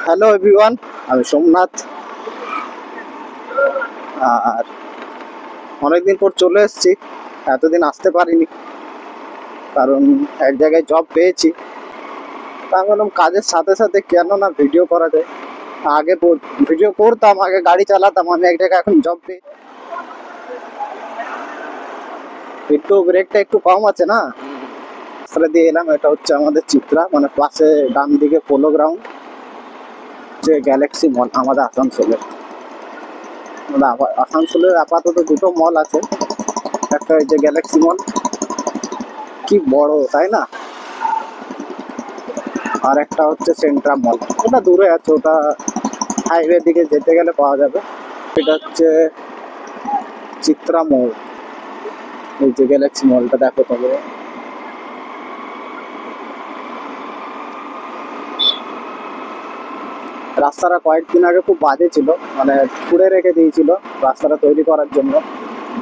Hello everyone, আমি সোমনাথ। আর অনেকদিন পর চলে এসেছি। এতদিন আসতে পারিনি কারণ এক জায়গায় জব পেয়েছি। তা আমি বললাম কাজের সাথে সাথে কেন না ভিডিও করা যায়। আগে ভিডিও করতাম, আগে গাড়ি চালাতাম, আমি এক জায়গায় এখন জব পেয়ে একটু ব্রেকটা একটু কম আছে না, সেটা দিয়ে এলাম। এটা হচ্ছে আমাদের চিত্রা, মানে পাশে ডান দিকে পোলো গ্রাউন্ড, যে গ্যালাক্সি মল আমাদের আসানসোলের। আসানসোলের আপাতত দুটো মল আছে, একটা ওই যে গ্যালাক্সি মল, কি বড় তাই না, আর একটা হচ্ছে সেন্ট্রাম মল, ওটা দূরে আছে, ওটা হাইওয়ে দিকে যেতে গেলে পাওয়া যাবে। এটা হচ্ছে চিত্রা মল, এই যে গ্যালাক্সি মলটা দেখো তবে। রাস্তাটা কয়েকদিন আগে খুব বাজে ছিল, মানে খুঁড়ে রেখে দিয়েছিল রাস্তাটা তৈরি করার জন্য।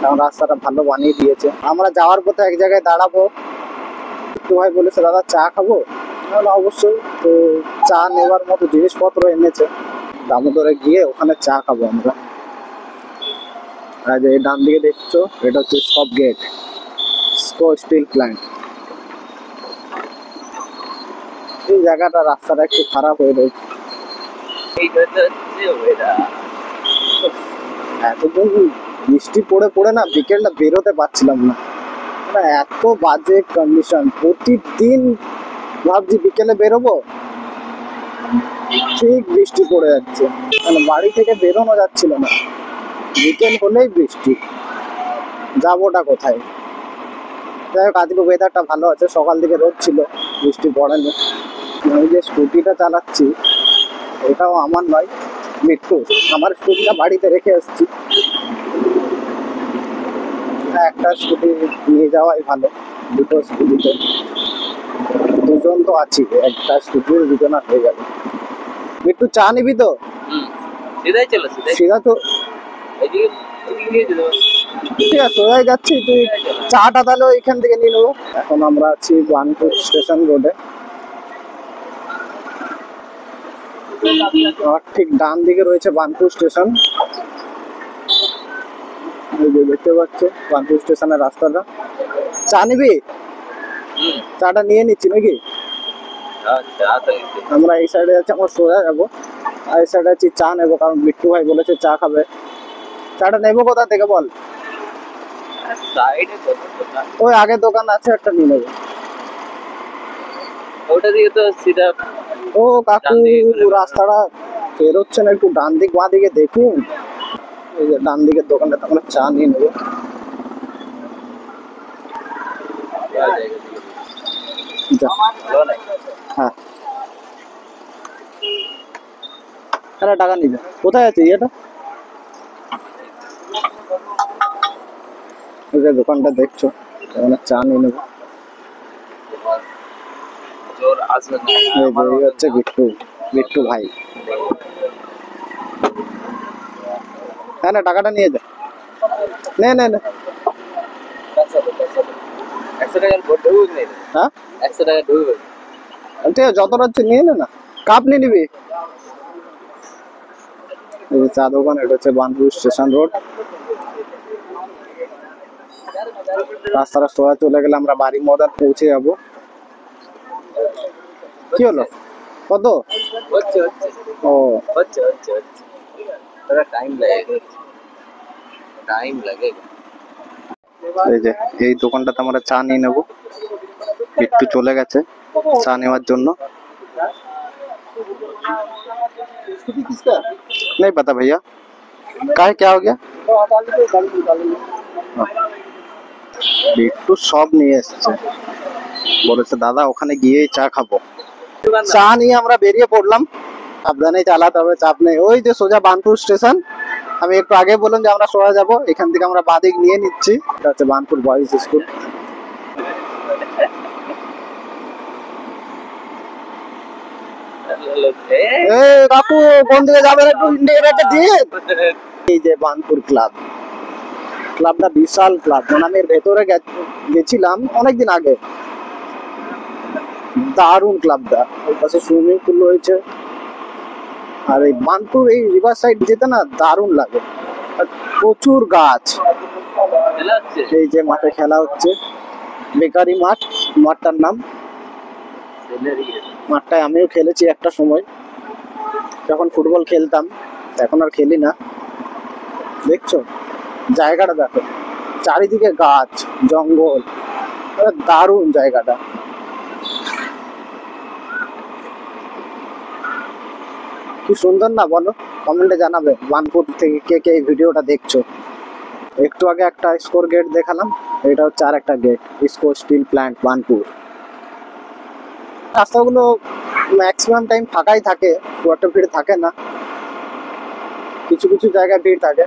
কারণ রাস্তাটা ভালো বানিয়ে দিয়েছে। আমরা যাওয়ার পথে এক জায়গায় দাঁড়াবো, একটু ভাই বলেছে দাদা চা খাবো, তাহলে অবশ্যই। তো চা নেওয়ার মতো জিনিসপত্র এনেছে, দামোদরে গিয়ে ওখানে চা খাবো আমরা। আর এই ডান দিকে দেখছো, এটা হচ্ছে সব গেট স্টিল প্ল্যান্ট। এই জায়গাটা রাস্তাটা একটু খারাপ হয়ে রয়েছে। এতদিন বৃষ্টি পড়ে পড়ে না বিকেলটা বেরোতে পারছিলাম না, এত বাজে কন্ডিশন। প্রতিদিন ভাবছি বিকেলে বেরোবো, ঠিক বৃষ্টি পড়ে যাচ্ছে, মানে বাড়ি থেকে বেরোনো যাচ্ছিল না। বিকেল হলেই বৃষ্টি, যাবোটা কোথায়? যাই হোক, আজকে ওয়েদারটা ভালো আছে, সকাল দিকে রোদ ছিল, বৃষ্টি পড়েনি। আমি যে স্কুটিটা চালাচ্ছি এটাও আমার নয়, মিট্টু। আমার স্কুটিটা বাড়িতে রেখে এসেছি। একটা স্কুটি নিয়ে যাওয়াই ভালো, দুটো স্কুটিতে দুজন তো আছি, একটা স্কুটির দুজনা হয়ে যাবে। মিট্টু চা নিবি তো? সিধা তো ঠিক আছে, সোজাই যাচ্ছি, তুই চাটা তাহলে এখান থেকে নিয়ে নেবো। এখন আমরা আছি বার্নপুর স্টেশন রোডে, ঠিক ডান দিকে রয়েছে বার্নপুর স্টেশন। দেখতে পাচ্ছ বার্নপুর স্টেশনের রাস্তাটা। চা নিবি? চাটা নিয়ে নিচ্ছি নাকি? আমরা এই সাইডে যাচ্ছি, আমরা সোজা যাবো, আর এই সাইডে আছি চা নেবো, কারণ বিট্টু ভাই বলেছে চা খাবে। চাটা নেবো কোথা থেকে বল? ওই আগের দোকান আছে একটা, নিয়ে নেবো। ওটা দিয়ে তো সিধা। ও কাকু, রাস্তাটা বেরোচ্ছে না, একটু ডান দিক বাঁ দিকে দেখুন। এই যে ডান দিকের দোকানটা, আমরা চা নিয়ে নেবো। হ্যাঁ, আরে টাকা নিবে। কোথায় আছে এটা? এই যে দোকানটা দেখছো, মানে চা নিয়ে নেবো। এই হচ্ছে বিট্টু ভাই। হ্যাঁ না, টাকাটা নিয়ে যা, নে নে নে। হ্যাঁ, 100 টাকা ঢুকবে। ঠিক আছে, যতটা হচ্ছে নিয়ে নে না। কাপ নিয়ে নিবি? এই যে চা দোকান, এটা হচ্ছে বার্নপুর স্টেশন রোড। রাস্তাটা সোজা চলে গেলে আমরা বাড়ি ময়দান পৌঁছে যাবো। কি হলো, কত? ও এই যে এই দোকানটাতে আমরা চা নিয়ে নেবো। একটু চলে গেছে চা নেওয়ার জন্য। नहीं पता भैया, काहे क्या हो गया? একটু সব নিয়ে এসছে, বলেছে দাদা ওখানে গিয়েই চা খাবো। চা নিয়ে আমরা বেরিয়ে পড়লাম, সাবধানে চালাতে হবে, চাপ নেই। ওই যে সোজা বার্নপুর স্টেশন, আমি একটু আগে বললাম যে আমরা সোজা যাবো, এখান থেকে আমরা বাদিক নিয়ে নিচ্ছি। এটা হচ্ছে বার্নপুর বয়েজ স্কুল। কাকু কোন দিকে যাবেন, একটু ইন্ডিকেটর দিয়ে। এই যে বার্নপুর ক্লাব, ক্লাবটা বিশাল ক্লাব, মানে আমি এর ভেতরে গেছিলাম অনেকদিন আগে। দারুণ ক্লাবটা, ওর পাশে সুইমিং পুল রয়েছে, আর এই বানপুর এই রিভার সাইড যেতে না দারুণ লাগে, আর প্রচুর গাছ। খেলা হচ্ছে এই যে মাঠে খেলা হচ্ছে, বেকারি মাঠ, মাঠটার নাম। ছেলেরই এটা। মাঠটায় আমিও খেলেছি একটা সময়, যখন ফুটবল খেলতাম। এখন আর খেলি না। দেখছো জায়গাটা, দেখো চারিদিকে গাছ জঙ্গল, দারুণ জায়গাটা। কি সুন্দর না বলো? কমেন্টে জানাবে বানপুর থেকে কে কে এই ভিডিওটা দেখছো। একটু আগে একটা স্কোর গেট দেখালাম, এটা হচ্ছে আর একটা গেট, স্কোর স্টিল প্ল্যান্ট বানপুর। রাস্তাগুলো ম্যাক্সিমাম টাইম ফাঁকাই থাকে, খুব একটা ভিড় থাকে না, কিছু কিছু জায়গায় ভিড় থাকে।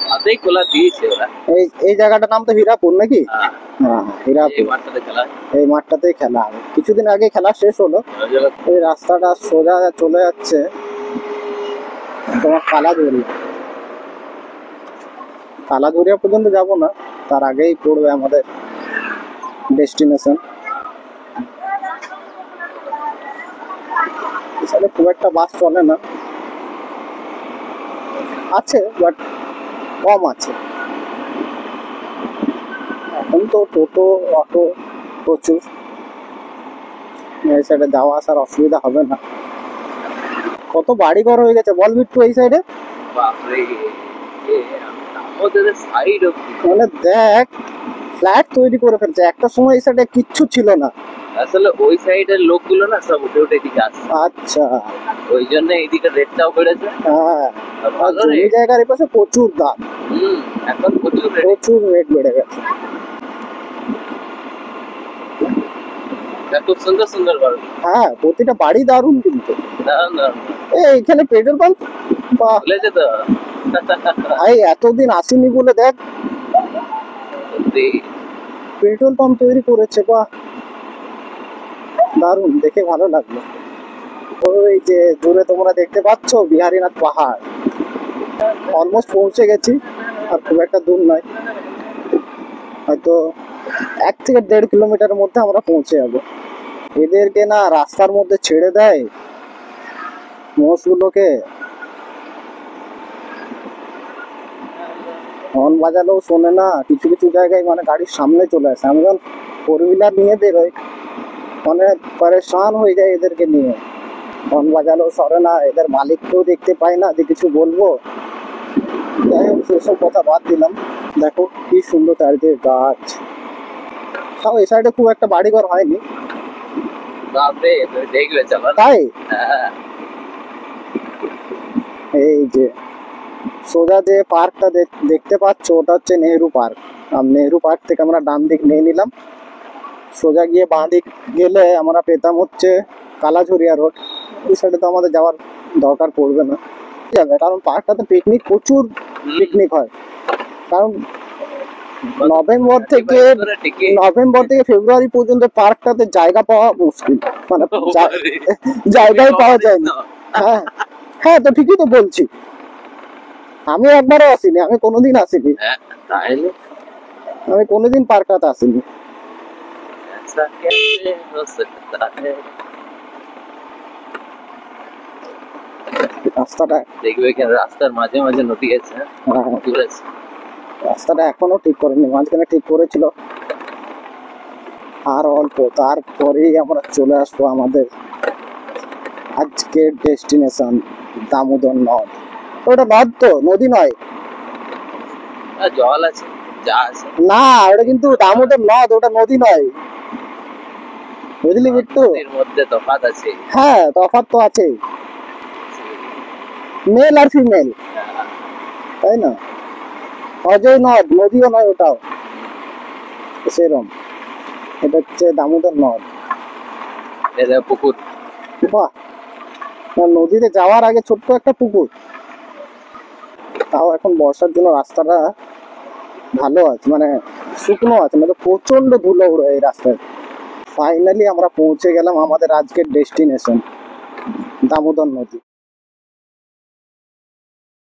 হাতেই খোলা দিয়েছে ওরা। এই এই জায়গাটার নাম তো হীরাপুর নাকি? হ্যাঁ, হ্যাঁ এই হীরাপুর। মাঠটাতে খেলা হয়। এই মাঠটাতেই খেলা হবে, কিছুদিন আগে খেলা শেষ হলো। ওই জায়গা এই রাস্তাটা সোজা চলে যাচ্ছে তোমার কালাঝুরিয়া। কালাঝুরিয়া পর্যন্ত যাব না, তার আগেই পড়বে আমাদের ডেস্টিনেশন। এখানে খুব একটা বাস চলে না, আছে বাট কম আছে। এখন তো টোটো অটো প্রচুর, এই সাইডে যাওয়া আসার অসুবিধা হবে না। কত বাড়ি ঘর হয়ে গেছে বল বিট্টু এই সাইডে। বাপরে, ওদের সাইড অব্দি মানে দেখ, ফ্ল্যাট তৈরি করে ফেলছে। একটা সময় এই সাইডে কিচ্ছু ছিল না। আসলে ওই সাইডের লোকগুলো না সব উঠে উঠে এদিকে আসছে, আচ্ছা, ওই জন্য এইদিকে রেটটাও বেড়েছে। হ্যাঁ। আর ভালো জমি রেট। জায়গার এপাশে প্রচুর দাম, এখন প্রচুর রেট। প্রচুর রেট বেড়ে গেছে। খুব সুন্দর সুন্দর বাড়ি। হ্যাঁ, প্রতিটা বাড়ি দারুণ কিন্তু। দারুণ দারুণ এখানে পেট্রোল পাম্প, বাহ খুলেছে তো। ভাই এতদিন আসেনি বলে দেখ সত্যি পেট্রোল পাম্প তৈরি করেছে, বাহ দারুণ, দেখে ভালো লাগলো। ওই যে দূরে তোমরা দেখতে পাচ্ছ বিহারীনাথ পাহাড়, অলমোস্ট পৌঁছে গেছি, আর খুব একটা দূর নয়, হয়তো 1 থেকে 1.5 কিলোমিটারের মধ্যে আমরা পৌঁছে যাবো। এদেরকে না রাস্তার মধ্যে ছেড়ে দেয় মোষগুলোকে, হর্ন বাজালেও শোনে না। কিছু কিছু জায়গায় মানে গাড়ির সামনে চলে আসে। আমি যখন 4 হুইলার নিয়ে বেরোই মানে পরেশান হয়ে যায় এদেরকে নিয়ে, হর্ন বাজালেও সরে না, এদের মালিককেও দেখতে পাই না যে কিছু বলবো। যাই হোক, সেসব কথা বাদ দিলাম। দেখো কি সুন্দর চারিদিকে গাছ। তাও এই সাইডে খুব একটা বাড়িঘর হয়নি। বাপরে, তুমি দেখবে চলো না। তাই হ্যাঁ, এই যে সোজা যে পার্কটা দেখতে পাচ্ছ, ওটা হচ্ছে নেহেরু পার্ক। আর নেহেরু পার্ক থেকে আমরা ডান দিক নিয়ে নিলাম, সোজা গিয়ে বাঁ দিক গেলে আমরা পেতাম হচ্ছে কালাঝুরিয়া রোড। ওই সাইডে তো আমাদের যাওয়ার দরকার পড়বে না, যাবে, কারণ পার্কটাতে পিকনিক, প্রচুর পিকনিক হয়। কারণ নভেম্বর থেকে ফেব্রুয়ারি পর্যন্ত পার্কটাতে জায়গা পাওয়া মুশকিল, মানে জায়গায় পাওয়া যায় না। হ্যাঁ হ্যাঁ, তো ঠিকই তো বলছি। আমি একবারও আসিনি, আমি কোনোদিন আসিনি, তাইলে আমি কোনোদিন পার্কটাতে আসিনি। ऐसा कैसे हो सकता है। রাস্তাটা, দেখবে এখানে রাস্তার মাঝে মাঝে নদী আছে। হ্যাঁ, দূরে আছে। রাস্তাটা এখনো ঠিক করেনি, মাঝখানে ঠিক করেছিল। আর অল্প, তারপরেই আমরা চলে আসবো আমাদের আজকের ডেস্টিনেশন দামোদর নদ। ওটা নদ তো, নদী নয়। আর জল আছে, যা আছে। না, ওটা কিন্তু দামোদর নদ, ওটা নদী নয়, বুঝলি বিট্টু? এর মধ্যে তফাৎ আছে। হ্যাঁ, তফাৎ তো আছে, মেল আর ফিমেল, তাই না? অজয় নদ নদীও নয় ওটাও, সেরম। এটা হচ্ছে দামোদর নদ। এটা পুকুর। বাহ, নদীতে যাওয়ার আগে ছোট্ট একটা পুকুর। তাও এখন বর্ষার জন্য রাস্তাটা ভালো আছে, মানে শুকনো আছে, মানে প্রচন্ড ধুলো উড়ে এই রাস্তায়। ফাইনালি আমরা পৌঁছে গেলাম আমাদের আজকের ডেস্টিনেশন দামোদর নদী।